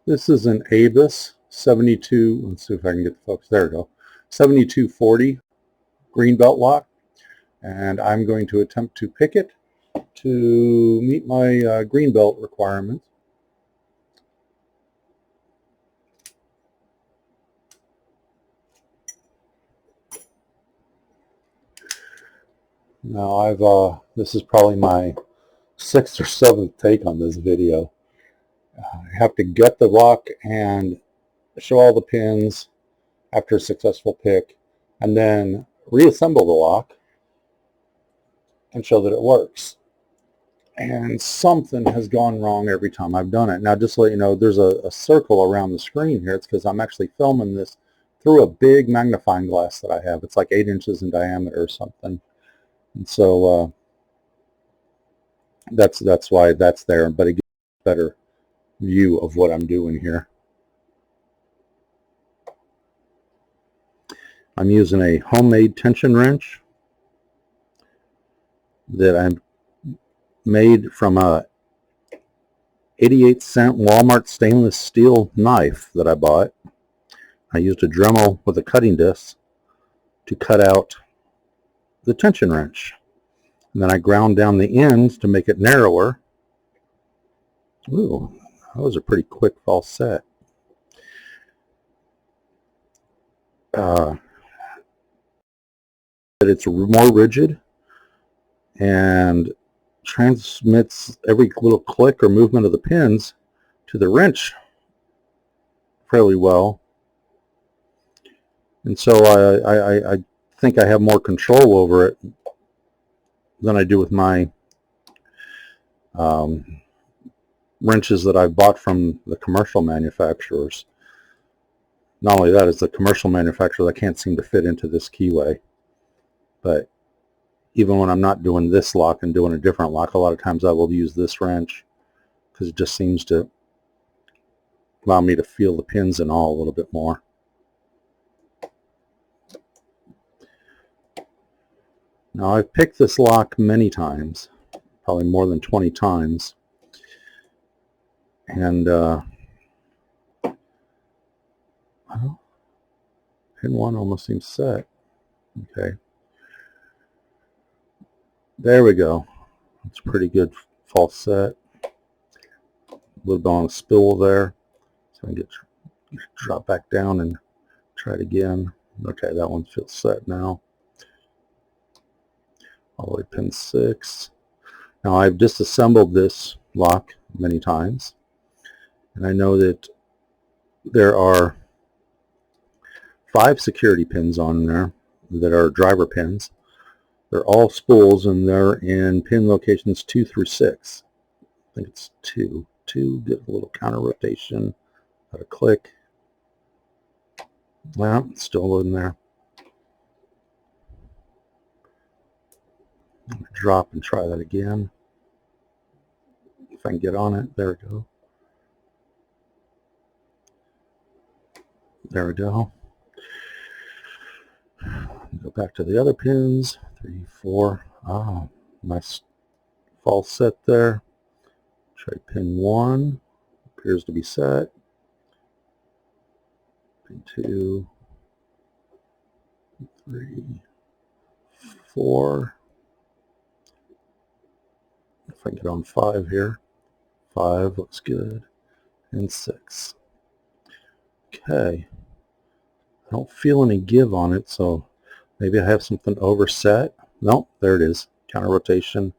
This is an ABUS 72, let's see if I can get the focus, there we go, 7240 greenbelt lock, and I'm going to attempt to pick it to meet my greenbelt requirements. Now this is probably my 6th or 7th take on this video. I have to gut the lock and show all the pins after a successful pick, and then reassemble the lock and show that it works. And something has gone wrong every time I've done it. Now, just to let you know, there's a circle around the screen here. It's because I'm actually filming this through a big magnifying glass that I have. It's like 8 inches in diameter or something. And so that's why that's there, but it gives a better view of what I'm doing here. I'm using a homemade tension wrench that I made from a 88-cent Walmart stainless steel knife that I bought. I used a Dremel with a cutting disc to cut out the tension wrench. And then I ground down the ends to make it narrower. Ooh, that was a pretty quick false set. It's more rigid and transmits every little click or movement of the pins to the wrench fairly well. And so I think I have more control over it than I do with my wrenches that I've bought from the commercial manufacturers. Not only that, it's the commercial manufacturers that can't seem to fit into this keyway. But even when I'm not doing this lock and doing a different lock, a lot of times I will use this wrench because it just seems to allow me to feel the pins in all a little bit more. Now, I've picked this lock many times, probably more than 20 times, and well, pin 1 almost seems set. Okay, there we go. It's a pretty good false set. A little bit on a spill there, so I can get drop back down and try it again. Okay, that one feels set now. All the way pin 6. Now, I've disassembled this lock many times, and I know that there are 5 security pins on there that are driver pins. They're all spools, and they're in pin locations 2 through 6. I think it's 2. 2, get a little counter rotation, got a click. Well, it's still in there. I'm going to drop and try that again. If I can get on it, there we go. There we go. Go back to the other pins. 3, 4. Oh, nice false set there. Try pin 1. Appears to be set. Pin 2, 3, 4. If I can get on 5 here. 5 looks good. And 6. Okay. I don't feel any give on it, so maybe I have something overset. Nope, there it is. Counter rotation.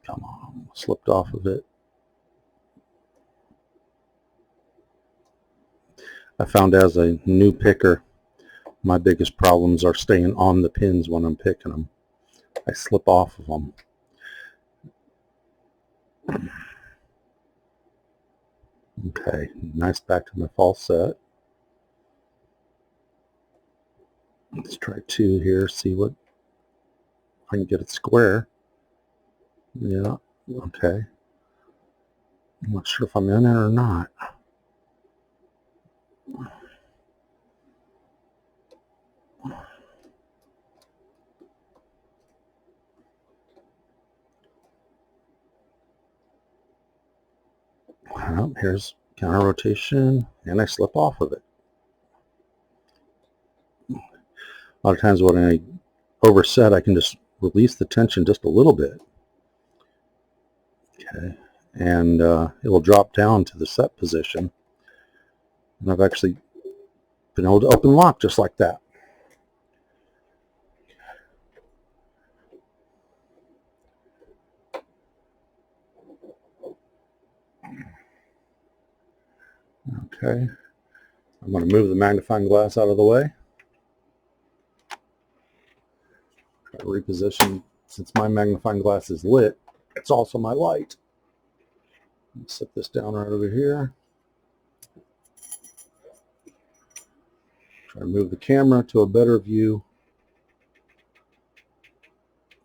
Come on, slipped off of it. I found as a new picker, my biggest problems are staying on the pins when I'm picking them. I slip off of them. Okay, nice back to my false set. Let's try 2 here, see what I can get it square. Yeah, okay. I'm not sure if I'm in it or not. Well, here's counter rotation, and I slip off of it. A lot of times when I overset, I can just release the tension just a little bit. Okay, and it will drop down to the set position. And I've actually been able to open lock just like that. Okay, I'm going to move the magnifying glass out of the way. Try to reposition. Since my magnifying glass is lit, it's also my light. Set this down right over here. Try to move the camera to a better view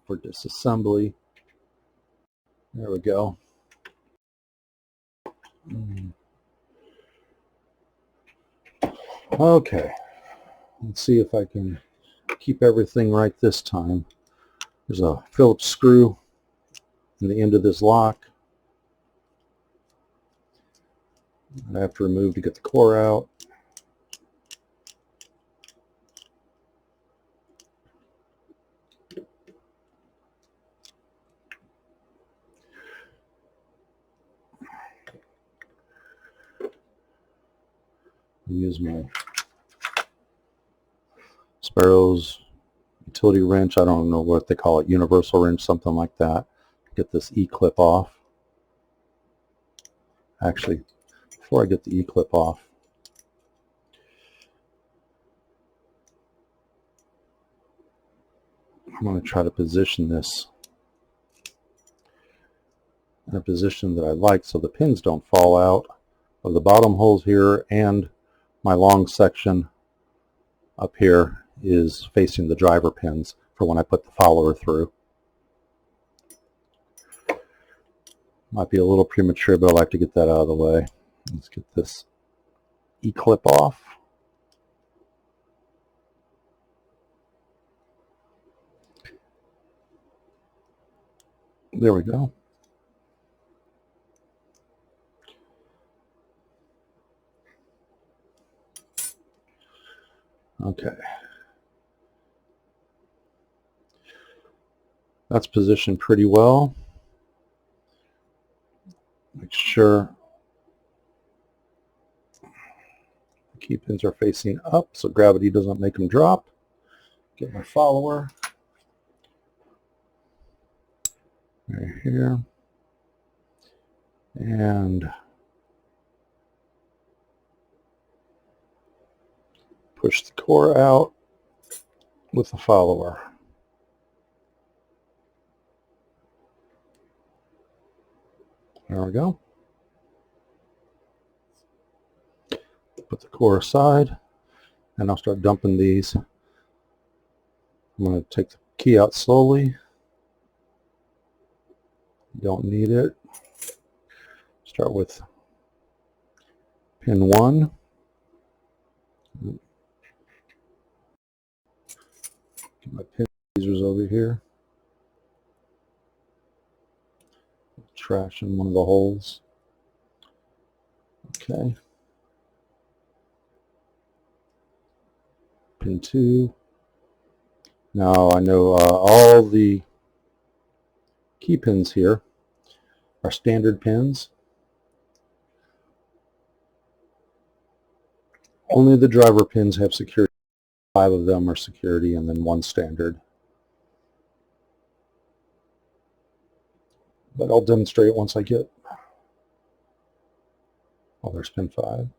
for disassembly. There we go. Okay, let's see if I can keep everything right this time. There's a Phillips screw in the end of this lock I have to remove to get the core out. Use my Sparrow's utility wrench. I don't know what they call it, universal wrench, something like that. Get this E-clip off. Actually, before I get the E-clip off, I'm going to try to position this in a position that I like so the pins don't fall out of the bottom holes here, and my long section up here is facing the driver pins for when I put the follower through. Might be a little premature, but I like to get that out of the way. Let's get this E-clip off. There we go. Okay. That's positioned pretty well. Make sure the key pins are facing up so gravity doesn't make them drop. Get my follower right here. And push the core out with the follower. There we go. Put the core aside, and I'll start dumping these. I'm going to take the key out slowly. Don't need it. Start with pin 1. Get my pin tweezers over here. Trash in one of the holes. Okay. Pin 2. Now I know all the key pins here are standard pins. Only the driver pins have security. 5 of them are security, and then 1 standard. But I'll demonstrate once I get. Oh, there's pin 5.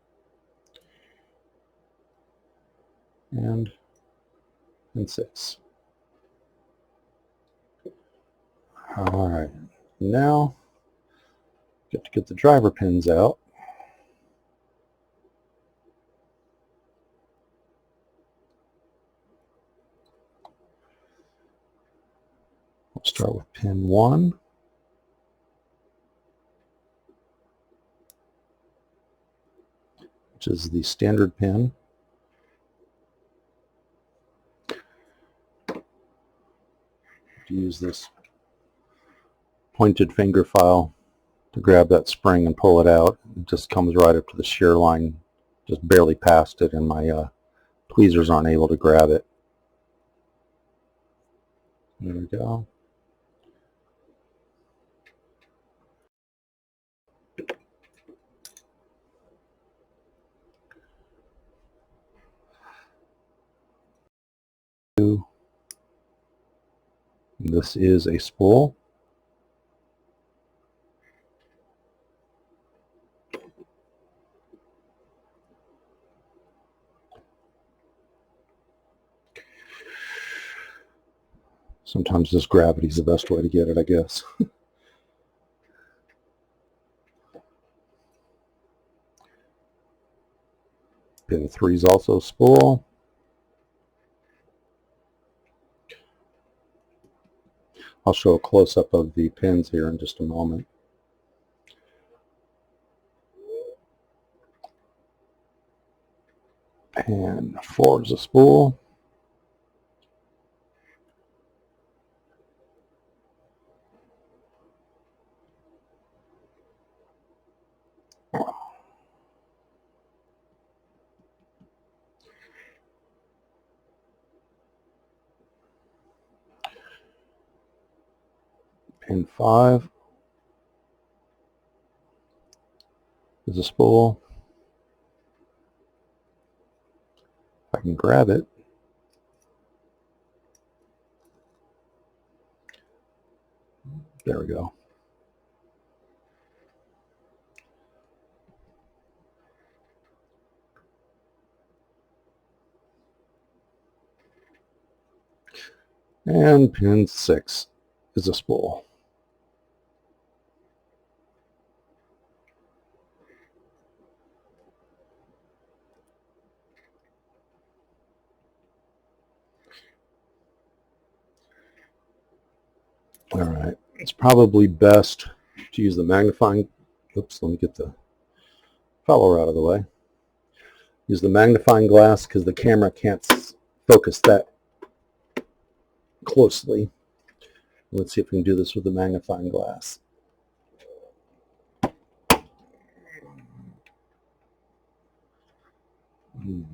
And pin 6. All right, now get to get the driver pins out. We'll start with pin 1. Which is the standard pin. Use this pointed finger file to grab that spring and pull it out. It just comes right up to the shear line, just barely past it, and my tweezers aren't able to grab it. There we go. This is a spool. Sometimes just gravity is the best way to get it, I guess. Pin 3 is also a spool. I'll show a close-up of the pins here in just a moment. And 4 is a spool. Pin 5 is a spool. If I can grab it. There we go. And pin 6 is a spool. All right, it's probably best to use the magnifying, oops, let me get the follower out of the way. Use the magnifying glass because the camera can't focus that closely. Let's see if we can do this with the magnifying glass. See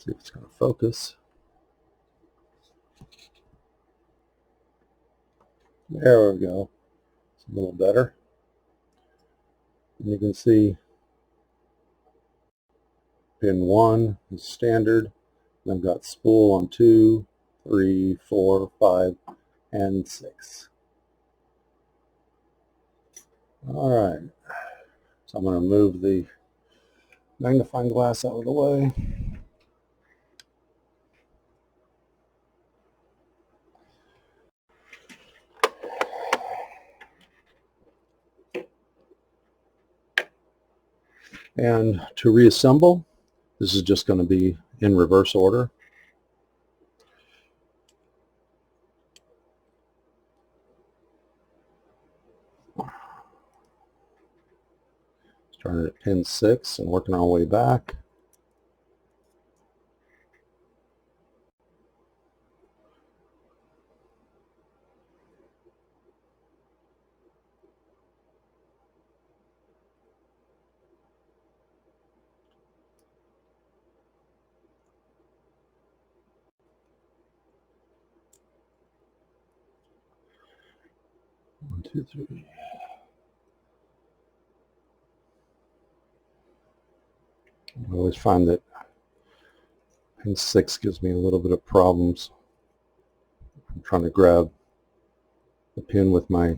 if it's going to focus. There we go. It's a little better. And you can see pin 1 is standard. I've got spool on 2, 3, 4, 5, and 6. All right. So I'm going to move the magnifying glass out of the way. And to reassemble, this is just going to be in reverse order. Starting at pin 6 and working our way back. One, two, three. I always find that pin 6 gives me a little bit of problems. I'm trying to grab the pin with my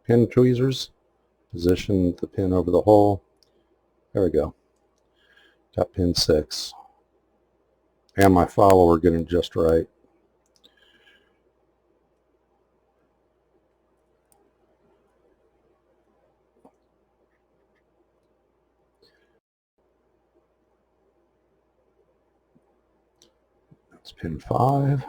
pin tweezers, position the pin over the hole. There we go. Got pin 6. And my follower getting just right. That's pin 5.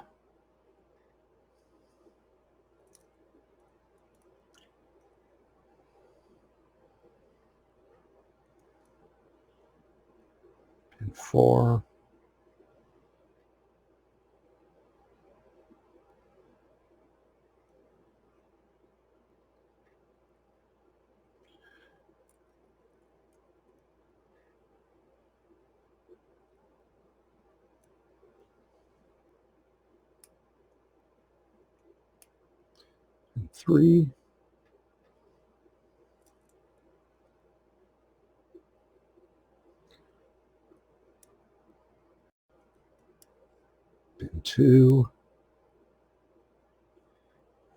Pin 4. 3, pin 2,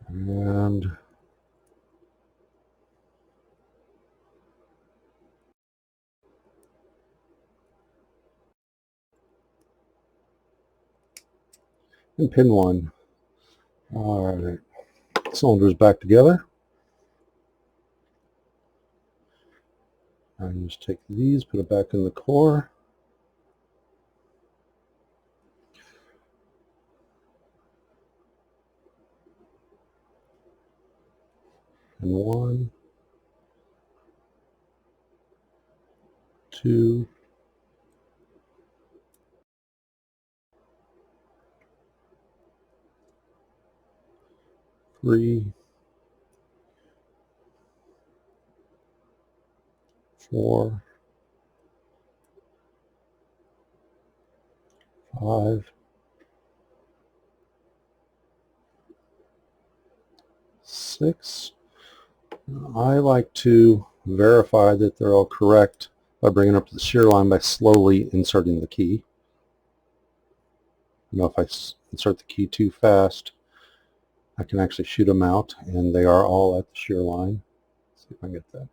and pin 1. All right, cylinders back together. And just take these, put it back in the core. And 1, 2, 3, 4, 5, 6. I like to verify that they're all correct by bringing up to the shear line by slowly inserting the key. You know, if I insert the key too fast, I can actually shoot them out, and they are all at the shear line. Let's see if I can get that.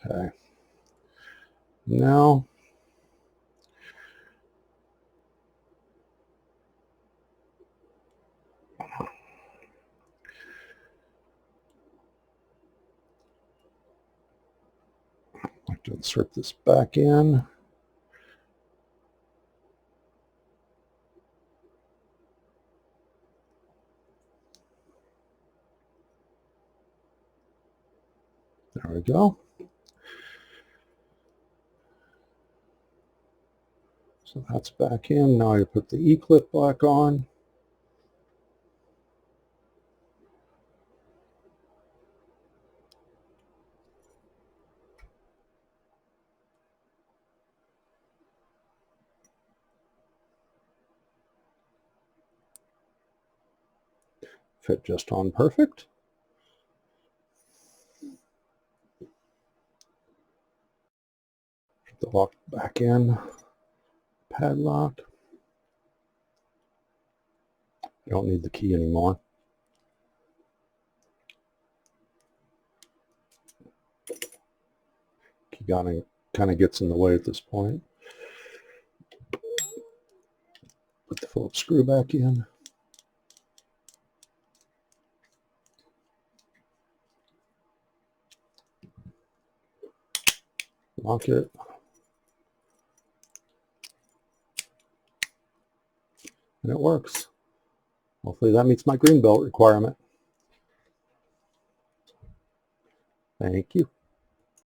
Okay. Now, I'd like to insert this back in. There we go. So that's back in. Now I put the E-clip back on. Fit just on perfect. Put the lock back in. Padlock. I don't need the key anymore. Key kind of gets in the way at this point. Put the Phillips screw back in. Lock it. And it works. Hopefully that meets my green belt requirement. Thank you.